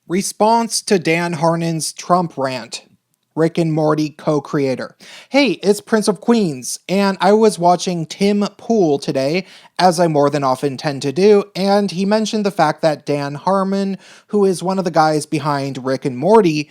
Response to Dan Harmon's Trump rant. Rick and Morty co-creator. Hey, it's Prince of Queens, and I was watching Tim Pool today, as I more than often tend to do, and he mentioned the fact that Dan Harmon, who is one of the guys behind Rick and Morty,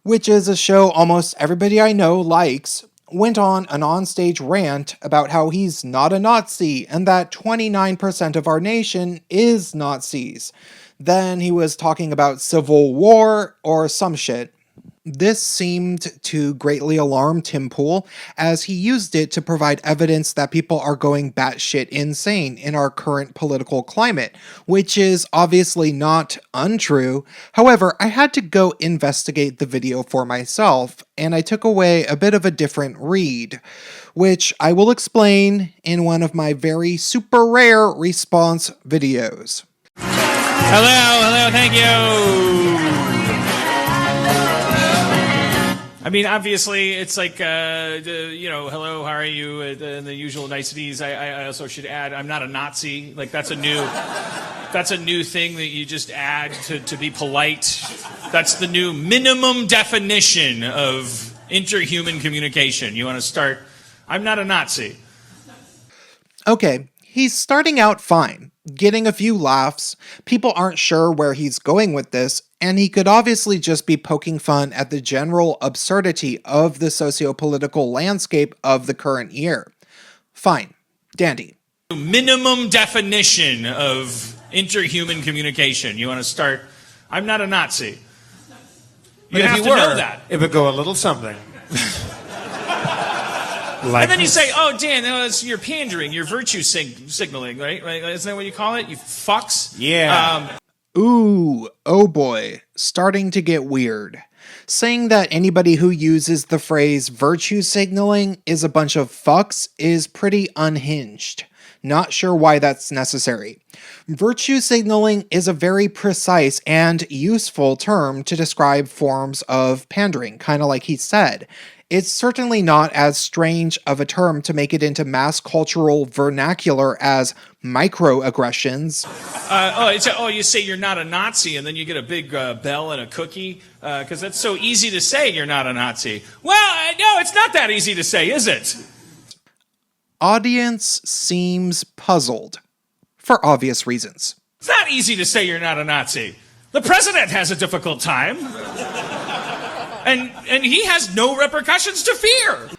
which is a show almost everybody I know likes, went on an onstage rant about how he's not a Nazi and that 29% of our nation is Nazis. Then he was talking about civil war or some shit. This seemed to greatly alarm Tim Pool, as he used it to provide evidence that people are going batshit insane in our current political climate, which is obviously not untrue. However, I had to go investigate the video for myself, and I took away a bit of a different read, which I will explain in one of my very super rare response videos. Hello, thank you. I mean, obviously, it's like, hello, how are you, and the usual niceties. I also should add, I'm not a Nazi. Like, that's a new thing that you just add to be polite. That's the new minimum definition of interhuman communication. You want to start, I'm not a Nazi. Okay, he's starting out fine, getting a few laughs. People aren't sure where he's going with this, and he could obviously just be poking fun at the general absurdity of the socio-political landscape of the current year. Fine. Dandy. Minimum definition of interhuman communication. You want to start, I'm not a Nazi. You have to know that. It would go a little something. And then you say, oh, Dan, you're pandering, you're virtue signaling, right? Isn't that what you call it? You fucks? Yeah. Ooh, oh boy, starting to get weird. Saying that anybody who uses the phrase virtue signaling is a bunch of fucks is pretty unhinged. Not sure why that's necessary. Virtue signaling is a very precise and useful term to describe forms of pandering, kind of like he said. It's certainly not as strange of a term to make it into mass cultural vernacular as microaggressions. You say you're not a Nazi, and then you get a big bell and a cookie, because that's so easy to say you're not a Nazi. Well, no, it's not that easy to say, is it? Audience seems puzzled, for obvious reasons. It's not easy to say you're not a Nazi. The president has a difficult time. And he has no repercussions to fear.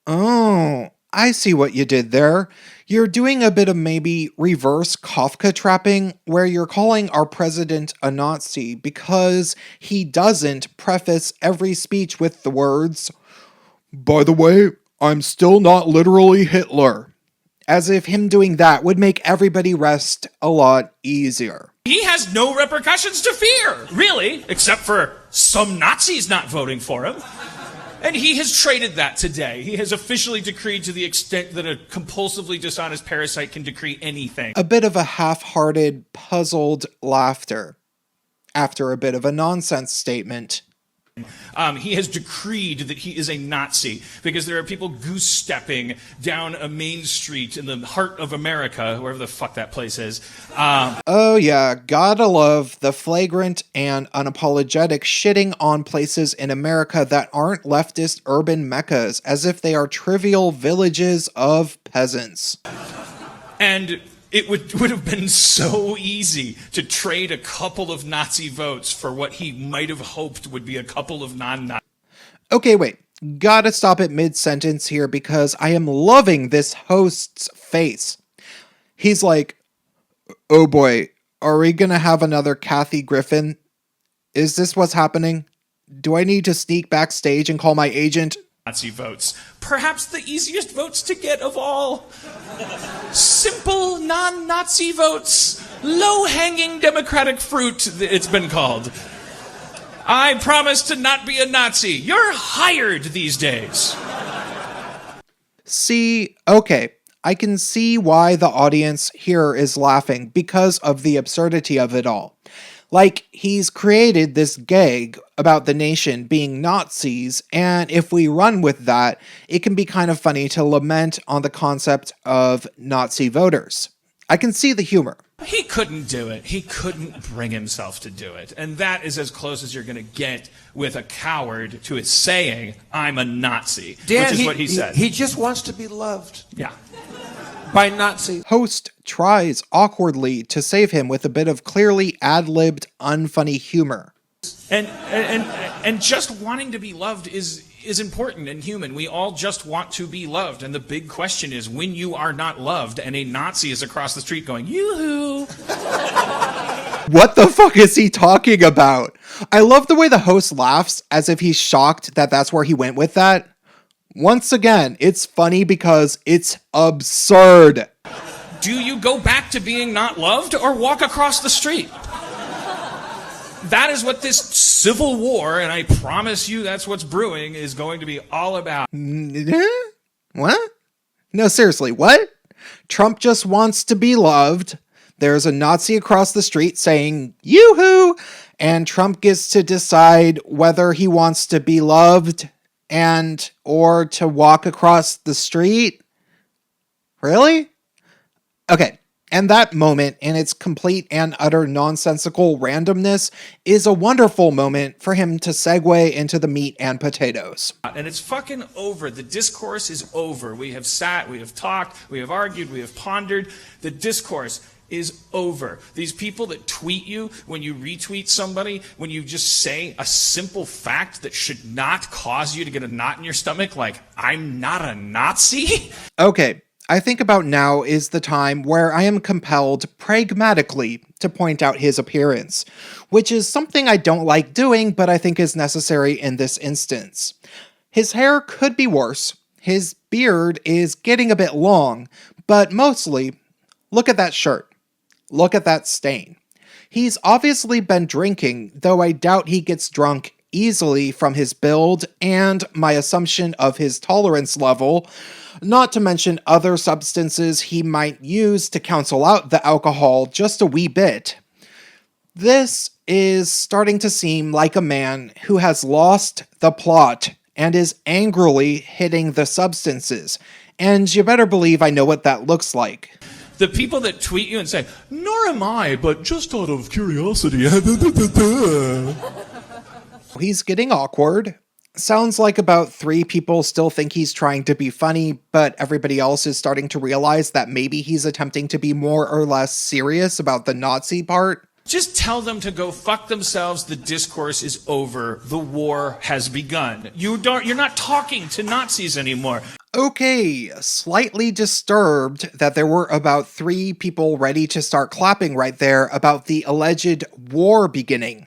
Oh, I see what you did there. You're doing a bit of maybe reverse Kafka trapping, where you're calling our president a Nazi because he doesn't preface every speech with the words, "By the way, I'm still not literally Hitler." As if him doing that would make everybody rest a lot easier. He has no repercussions to fear, really, except for some Nazis not voting for him. And he has traded that today. He has officially decreed to the extent that a compulsively dishonest parasite can decree anything. A bit of a half-hearted, puzzled laughter after a bit of a nonsense statement. He has decreed that he is a Nazi because there are people goose-stepping down a main street in the heart of America, wherever the fuck that place is. Oh yeah, gotta love the flagrant and unapologetic shitting on places in America that aren't leftist urban meccas, as if they are trivial villages of peasants. And it would have been so easy to trade a couple of Nazi votes for what he might have hoped would be a couple of non-Nazi. Okay, wait. Gotta stop at mid-sentence here because I am loving this host's face. He's like, oh boy, are we gonna have another Kathy Griffin? Is this what's happening? Do I need to sneak backstage and call my agent? Nazi votes. Perhaps the easiest votes to get of all. Simple non-Nazi votes. Low-hanging democratic fruit, it's been called. I promise to not be a Nazi. You're hired these days. See, okay, I can see why the audience here is laughing because of the absurdity of it all. Like, he's created this gag about the nation being Nazis, and if we run with that, it can be kind of funny to lament on the concept of Nazi voters. I can see the humor. He couldn't do it. He couldn't bring himself to do it. And that is as close as you're going to get with a coward to saying, I'm a Nazi, Dan, which is what he said. He just wants to be loved Yeah. by Nazis. Host tries awkwardly to save him with a bit of clearly ad-libbed, unfunny humor. And just wanting to be loved is important and human. We all just want to be loved. And the big question is, when you are not loved and a Nazi is across the street going, yoo-hoo. What the fuck is he talking about? I love the way the host laughs as if he's shocked that that's where he went with that. Once again, it's funny because it's absurd. Do you go back to being not loved or walk across the street? That is what this civil war, and I promise you that's what's brewing, is going to be all about. What? No, seriously, what? Trump just wants to be loved. There's a Nazi across the street saying, yoo-hoo, and Trump gets to decide whether he wants to be loved or to walk across the street. Really? Okay. And that moment, in its complete and utter nonsensical randomness, is a wonderful moment for him to segue into the meat and potatoes. And it's fucking over. The discourse is over. We have sat, we have talked, we have argued, we have pondered. The discourse is over. These people that tweet you when you retweet somebody, when you just say a simple fact that should not cause you to get a knot in your stomach, like, I'm not a Nazi? Okay. I think about now is the time where I am compelled pragmatically to point out his appearance, which is something I don't like doing, but I think is necessary in this instance. His hair could be worse. His beard is getting a bit long, but mostly, look at that shirt. Look at that stain. He's obviously been drinking, though I doubt he gets drunk easily from his build and my assumption of his tolerance level, not to mention other substances he might use to cancel out the alcohol just a wee bit. This is starting to seem like a man who has lost the plot and is angrily hitting the substances, and you better believe I know what that looks like. The people that tweet you and say, nor am I, but just out of curiosity. He's getting awkward. Sounds like about 3 people still think he's trying to be funny, but everybody else is starting to realize that maybe he's attempting to be more or less serious about the Nazi part. Just tell them to go fuck themselves. The discourse is over. The war has begun. You're not talking to Nazis anymore. Okay, slightly disturbed that there were about 3 people ready to start clapping right there about the alleged war beginning.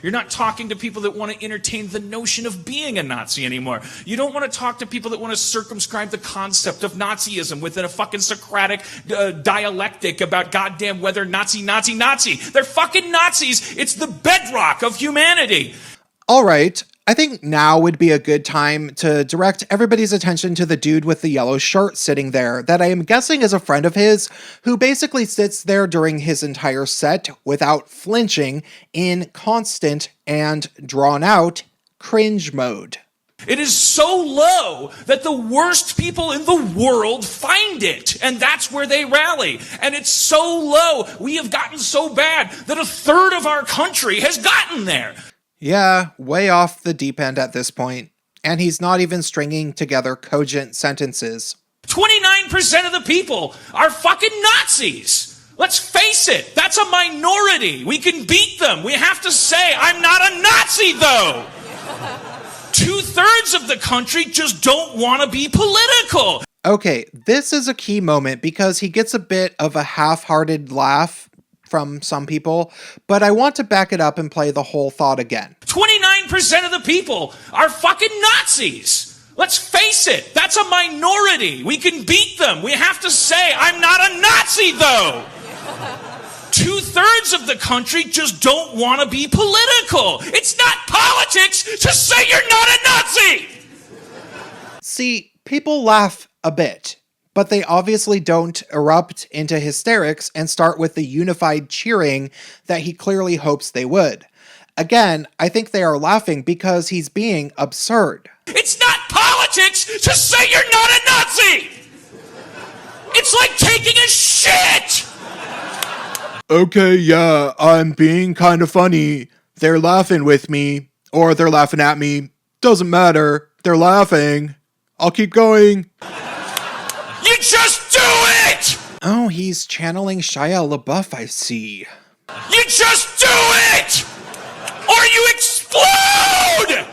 You're not talking to people that want to entertain the notion of being a Nazi anymore. You don't want to talk to people that want to circumscribe the concept of Nazism within a fucking Socratic dialectic about goddamn whether Nazi. They're fucking Nazis. It's the bedrock of humanity. All right, I think now would be a good time to direct everybody's attention to the dude with the yellow shirt sitting there that I am guessing is a friend of his who basically sits there during his entire set without flinching in constant and drawn out cringe mode. It is so low that the worst people in the world find it, and that's where they rally. And it's so low, we have gotten so bad that a third of our country has gotten there. Yeah, way off the deep end at this point. And he's not even stringing together cogent sentences. 29% of the people are fucking Nazis. Let's face it, that's a minority. We can beat them. We have to say, I'm not a Nazi, though. 2/3 of the country just don't want to be political. Okay, this is a key moment because he gets a bit of a half-hearted laugh from some people, but I want to back it up and play the whole thought again. 29% of the people are fucking Nazis. Let's face it, that's a minority. We can beat them. We have to say, I'm not a Nazi, though. 2/3 of the country just don't want to be political. It's not politics to say you're not a Nazi. See, people laugh a bit, but they obviously don't erupt into hysterics and start with the unified cheering that he clearly hopes they would. Again, I think they are laughing because he's being absurd. It's not politics to say you're not a Nazi! It's like taking a shit! Okay, yeah, I'm being kind of funny. They're laughing with me, or they're laughing at me. Doesn't matter. They're laughing. I'll keep going. You just do it! Oh, he's channeling Shia LaBeouf, I see. You just do it! Or you explode!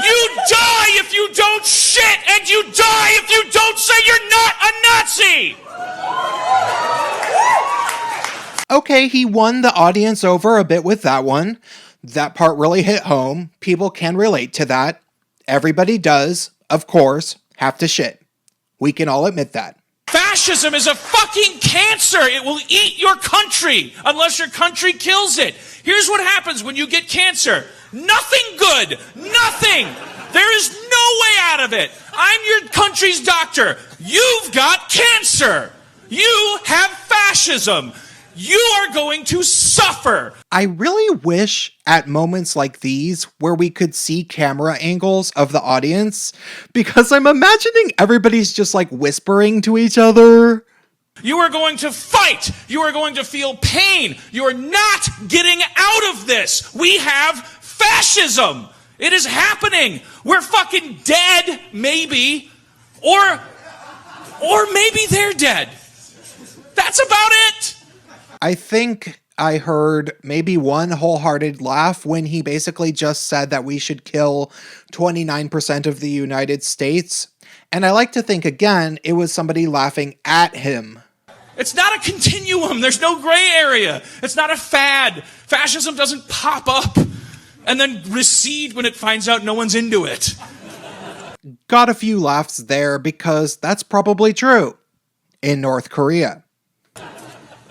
You die if you don't shit, and you die if you don't say you're not a Nazi! Okay, he won the audience over a bit with that one. That part really hit home. People can relate to that. Everybody does, of course, have to shit. We can all admit that. Fascism is a fucking cancer. It will eat your country unless your country kills it. Here's what happens when you get cancer. Nothing good. Nothing. There is no way out of it. I'm your country's doctor. You've got cancer. You have fascism. You are going to suffer. I really wish at moments like these where we could see camera angles of the audience, because I'm imagining everybody's just like whispering to each other. You are going to fight. You are going to feel pain. You are not getting out of this. We have fascism. It is happening. We're fucking dead, maybe. Or maybe they're dead. That's about it. I think I heard maybe one wholehearted laugh when he basically just said that we should kill 29% of the United States. And I like to think, again, it was somebody laughing at him. It's not a continuum. There's no gray area. It's not a fad. Fascism doesn't pop up and then recede when it finds out no one's into it. Got a few laughs there because that's probably true in North Korea.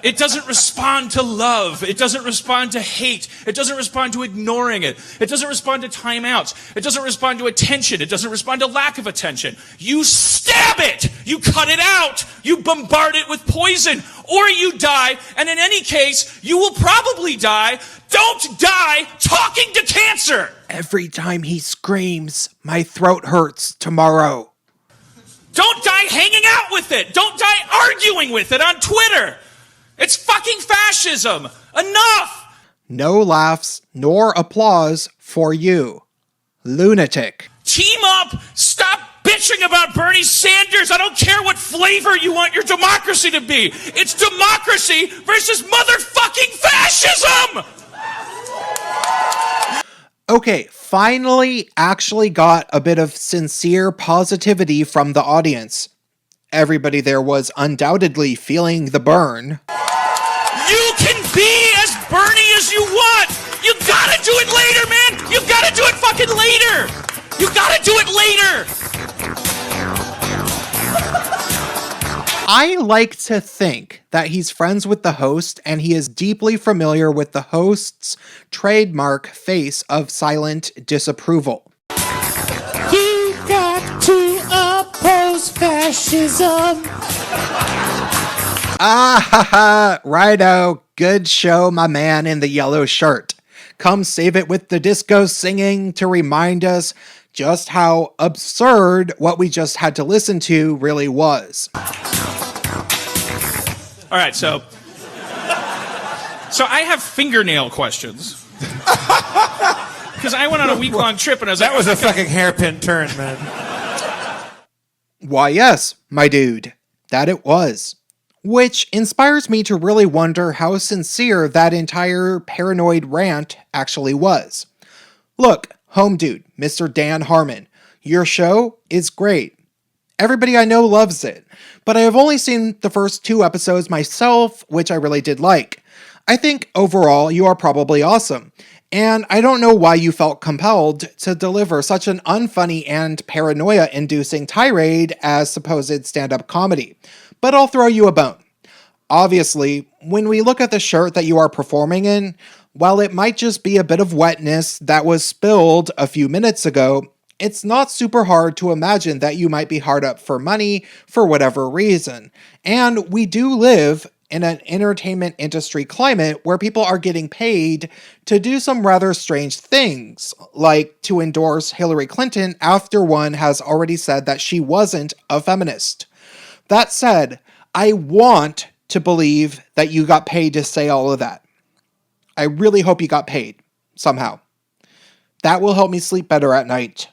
It doesn't respond to love. It doesn't respond to hate. It doesn't respond to ignoring it. It doesn't respond to timeouts. It doesn't respond to attention. It doesn't respond to lack of attention. You stab it. You cut it out. You bombard it with poison. Or you die. And in any case, you will probably die. Don't die talking to cancer. Every time he screams, my throat hurts tomorrow. Don't die hanging out with it. Don't die arguing with it on Twitter. It's fucking fascism. Enough! No laughs nor applause for you, lunatic. Team up! Stop bitching about Bernie Sanders! I don't care what flavor you want your democracy to be! It's democracy versus motherfucking fascism! Okay, finally actually got a bit of sincere positivity from the audience. Everybody there was undoubtedly feeling the burn. You can be as Bernie as you want! You gotta do it later, man! You gotta do it fucking later! You gotta do it later! I like to think that he's friends with the host and he is deeply familiar with the host's trademark face of silent disapproval. You got to oppose fascism. Ah ha ha, righto, good show, my man in the yellow shirt. Come save it with the disco singing to remind us just how absurd what we just had to listen to really was. All right, so I have fingernail questions. Because I went on a week-long trip and I was That like... was a fucking hairpin turn, man. Why yes, my dude, that it was. Which inspires me to really wonder how sincere that entire paranoid rant actually was. Look, home dude, Mr. Dan Harmon, your show is great. Everybody I know loves it, but I have only seen the first 2 episodes myself, which I really did like. I think overall you are probably awesome, and I don't know why you felt compelled to deliver such an unfunny and paranoia-inducing tirade as supposed stand-up comedy, but I'll throw you a bone. Obviously, when we look at the shirt that you are performing in, while it might just be a bit of wetness that was spilled a few minutes ago, it's not super hard to imagine that you might be hard up for money for whatever reason. And we do live in an entertainment industry climate where people are getting paid to do some rather strange things, like to endorse Hillary Clinton after one has already said that she wasn't a feminist. That said, I want to believe that you got paid to say all of that. I really hope you got paid somehow. That will help me sleep better at night.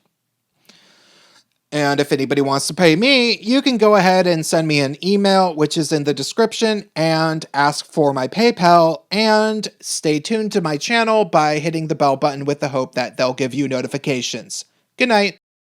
And if anybody wants to pay me, you can go ahead and send me an email, which is in the description, and ask for my PayPal, and stay tuned to my channel by hitting the bell button with the hope that they'll give you notifications. Good night.